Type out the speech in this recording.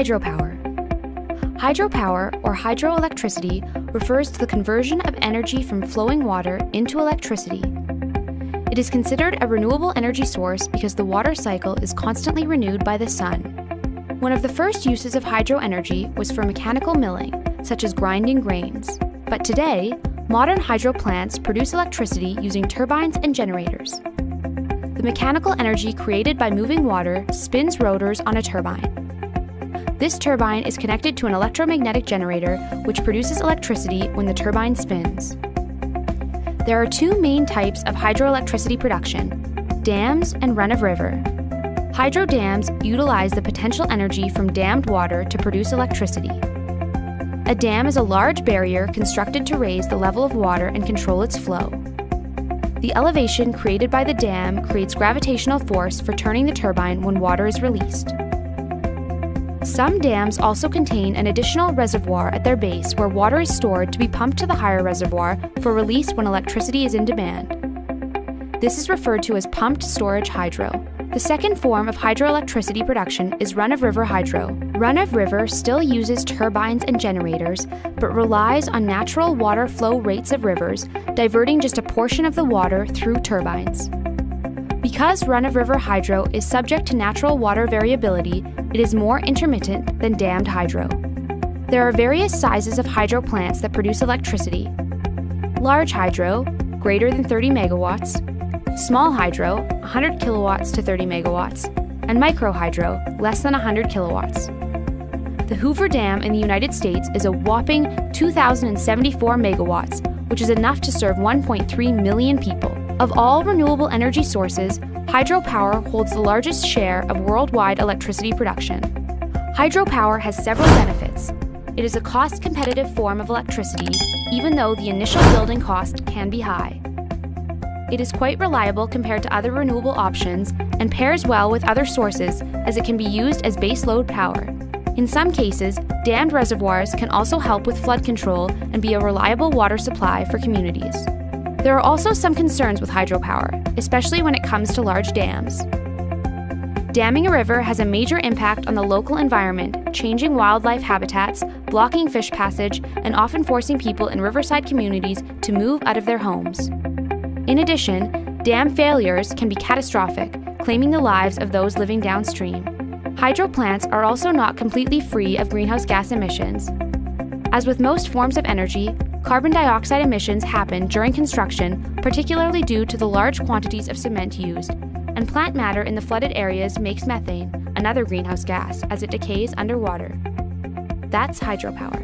Hydropower. Hydropower, or hydroelectricity, refers to the conversion of energy from flowing water into electricity. It is considered a renewable energy source because the water cycle is constantly renewed by the sun. One of the first uses of hydroenergy was for mechanical milling, such as grinding grains. But today, modern hydro plants produce electricity using turbines and generators. The mechanical energy created by moving water spins rotors on a turbine. This turbine is connected to an electromagnetic generator, which produces electricity when the turbine spins. There are two main types of hydroelectricity production: dams and run-of-river. Hydro dams utilize the potential energy from dammed water to produce electricity. A dam is a large barrier constructed to raise the level of water and control its flow. The elevation created by the dam creates gravitational force for turning the turbine when water is released. Some dams also contain an additional reservoir at their base where water is stored to be pumped to the higher reservoir for release when electricity is in demand. This is referred to as pumped storage hydro. The second form of hydroelectricity production is run-of-river hydro. Run-of-river still uses turbines and generators, but relies on natural water flow rates of rivers, diverting just a portion of the water through turbines. Because run-of-river hydro is subject to natural water variability, it is more intermittent than dammed hydro. There are various sizes of hydro plants that produce electricity: large hydro, greater than 30 megawatts, small hydro, 100 kilowatts to 30 megawatts, and micro hydro, less than 100 kilowatts. The Hoover Dam in the United States is a whopping 2,074 megawatts, which is enough to serve 1.3 million people. Of all renewable energy sources, hydropower holds the largest share of worldwide electricity production. Hydropower has several benefits. It is a cost-competitive form of electricity, even though the initial building cost can be high. It is quite reliable compared to other renewable options and pairs well with other sources as it can be used as baseload power. In some cases, dammed reservoirs can also help with flood control and be a reliable water supply for communities. There are also some concerns with hydropower, especially when it comes to large dams. Damming a river has a major impact on the local environment, changing wildlife habitats, blocking fish passage, and often forcing people in riverside communities to move out of their homes. In addition, dam failures can be catastrophic, claiming the lives of those living downstream. Hydro plants are also not completely free of greenhouse gas emissions. As with most forms of energy, carbon dioxide emissions happen during construction, particularly due to the large quantities of cement used, and plant matter in the flooded areas makes methane, another greenhouse gas, as it decays underwater. That's hydropower.